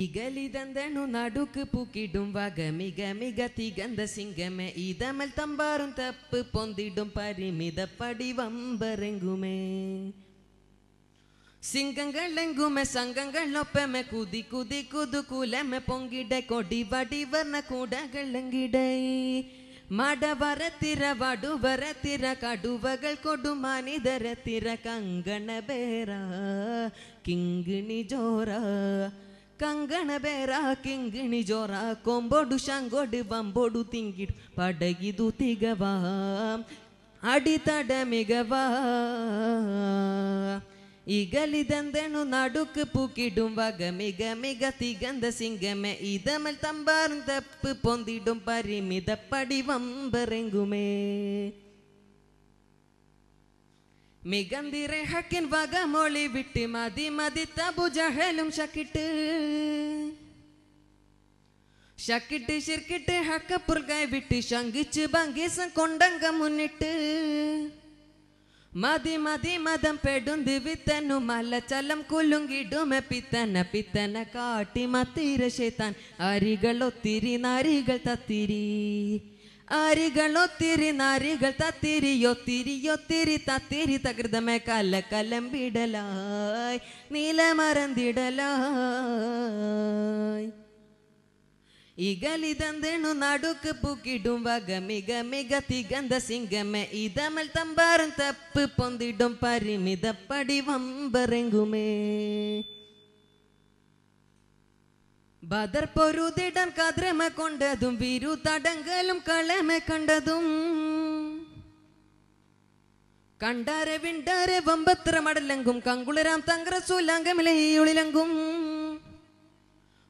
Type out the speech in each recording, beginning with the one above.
ഇകലിതന്തണു നടുക്ക് പൂക്കിടും വക മിക മിക തികന്ത സിംഗമേ ഇതമൽ തമ്പാറും തപ്പ് പൊന്തിടും പരിമിത പടിവമ്പറെങ്കുമേ സിംഗങ്ങളെങ്കുമെ സംഘങ്ങളൊപ്പമെ കുതി കുതി കുതുകുലമെ പൊങ്കിടെ കൊടി വടി വർണ്ണ കൂടകളെങ്കിടൈ മടവരത്തിര വടുവരത്തിര കടുവകൾ കൊടുമാനിതരത്തിര കങ്കണ ബേര കിങ്കിണി ജോറ കങ്കണ ബേര കിങ്കിണി ജോറ കൊമ്പോടു ശങ്കോട് വമ്പോടു തിങ്കിട് പടകിതു തികവാ അടിത്തട മികവാ ഇകലിതന്തണു നടുക്ക് പൂക്കിടും വക മിക മിക തികന്ത സിംഗമേ ഇതമൽ തമ്പാറും തപ്പ് പൊന്തിടും പരിമിത പടിവമ്പറെങ്കുമേ മികന്തിരെ ഹക്കിൻ വക മൊളി വിട്ട് മതി മതി തബുജഹലും ഷക്കിട്ട് ശിർക്കിട്ട് ഹക്കപ്പുർഗായ് വിട്ട് ശങ്കിച്ച് ഭംഗീസം കൊണ്ടങ്ക മുന്നിട്ട് മതി മതി മതം പെടുന്ത് വിത്തനു മല ചലം കുലുങ്കിടുമെ പിത്തന പിത്തന കാട്ടി മത്തിര ശേത്താൻ അരികളൊത്തിരി നാരികൾ തത്തിരി അരികളൊത്തിരി നാരികൾ തത്തിരി ഒത്തിരി ഒത്തിരി തത്തിരി തകൃതമേ കല കലമ്പിടലായി നീലമറന്തിടലായി ഇകലിതന്തണു നടുക്ക് പൂക്കിടും വക മിക മിക തികന്ത സിംഗമേ ഇതമൽ തമ്പാറും തപ്പ് പൊന്തിടും പരിമിത പടിവമ്പറെങ്കുമേ ബദർ പൊരുതിടം കദ്രമ കൊണ്ടതും വിരു തടങ്കലും കളമ കണ്ടതും കണ്ടാരെ വിണ്ടാരെ വമ്പത്ര മടലങ്കും കങ്കുളരാം തങ്കറസൂലാങ്കമിലെ ഒളിലങ്കും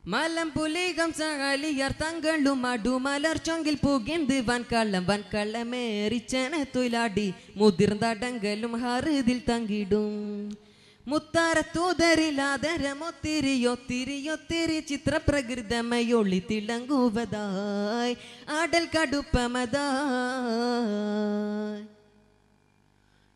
മലം പുലികം സഹലിയർ തങ്ങളും അടുമലർ ചൊങ്കിൽ പുകിന്ത് വൻകള്ളമേറിച്ചന തൊയിലാടി മുതിർന്നടങ്കലും ഹറുതിൽ തങ്കിടും മുത്താര തൂതരിലാദരമൊത്തിരി ഒത്തിരി ഒത്തിരി ചിത്രപ്രകൃതമയൊളി തിളങ്ങുവതായി ആടൽ കടുപ്പമതായി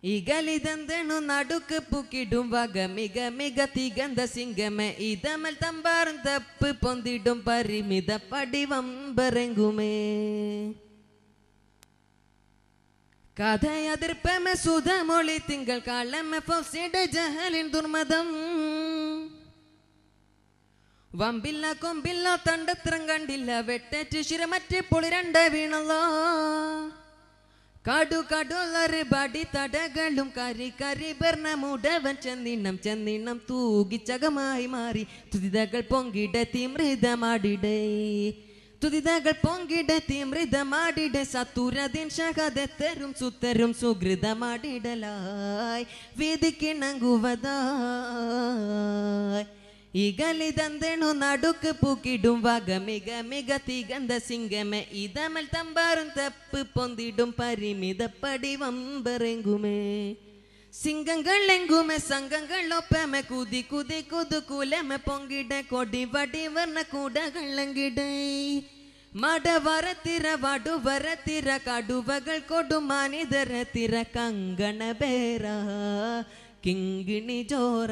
ഇകലിതന്തണു നടുക്ക് പൂക്കിടും വക മിക മിക തികന്ത സിംഗമേ ഇതമൽ തമ്പാറും തപ്പ് പൊന്തിടും പരിമിത പടിവമ്പറെങ്കുമേ കഥയതിർപ്പമെ സുധമൊളി തിങ്കൾ കാളമെ ഫൗസിട ജഹലിൻ ദുർമദം വമ്പില്ല കൊമ്പില്ല തണ്ടത്രം കണ്ടില്ല വെട്ടേറ്റ് ശിരമറ്റ് പൊളിരണ്ട വീണല്ലോ കാടു കടുലറ് ബടി തടകളും കരി കരി ബർണ മുടവൻ ചെന്നിണം ചെന്നിണം തൂകിച്ചകമായി മാറി തുതിതകൾ പൊങ്കിട തീമൃതമാടിടേ തുതിതകൾ പൊങ്കിട തീമൃതമാടിട സത്തുരദിൻ ശകതെത്തരും സുത്തരും സുഹൃതമാടിടലായി വിധിക്കിണങ്ങുവതായി ഇകലിതന്തണു നടുക്ക് പൂക്കിടും വക മിക മിക തികന്ത സിംഗമേ ഇതമൽ തമ്പാറും തപ്പ് പൊന്തിടും പരിമിത പടിവമ്പറെങ്കുമേ സിംഗങ്ങളെങ്കുമെ സംഘങ്ങളൊപ്പമെ കുതി കുതി കുതുകുലമെ പൊങ്കിട കൊടി വടി വർണ്ണ കൂടകളെങ്കിടേ മടവരത്തിര വടുവരത്തിര കടുവകൾ കൊടുമാനിതരത്തിര കങ്കണ ബേര കിങ്കിണി ജോറ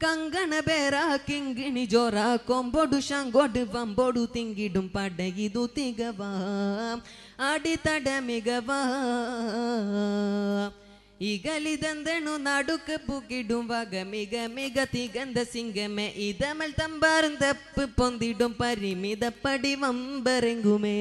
കങ്കണ ബേര കിങ്കിണി ജോറ കൊമ്പോടു ശങ്കോട് വമ്പോടു തിങ്കിടും പടകിതു തികവാം അടിത്തട മികവാ ഇകലിതന്തണു നടുക്ക് പൂക്കിടും വക മിക മിക തികന്ത സിംഗമേ ഇതമൽ തമ്പാറും തപ്പ് പൊന്തിടും പരിമിത പടിവമ്പറെങ്കുമേ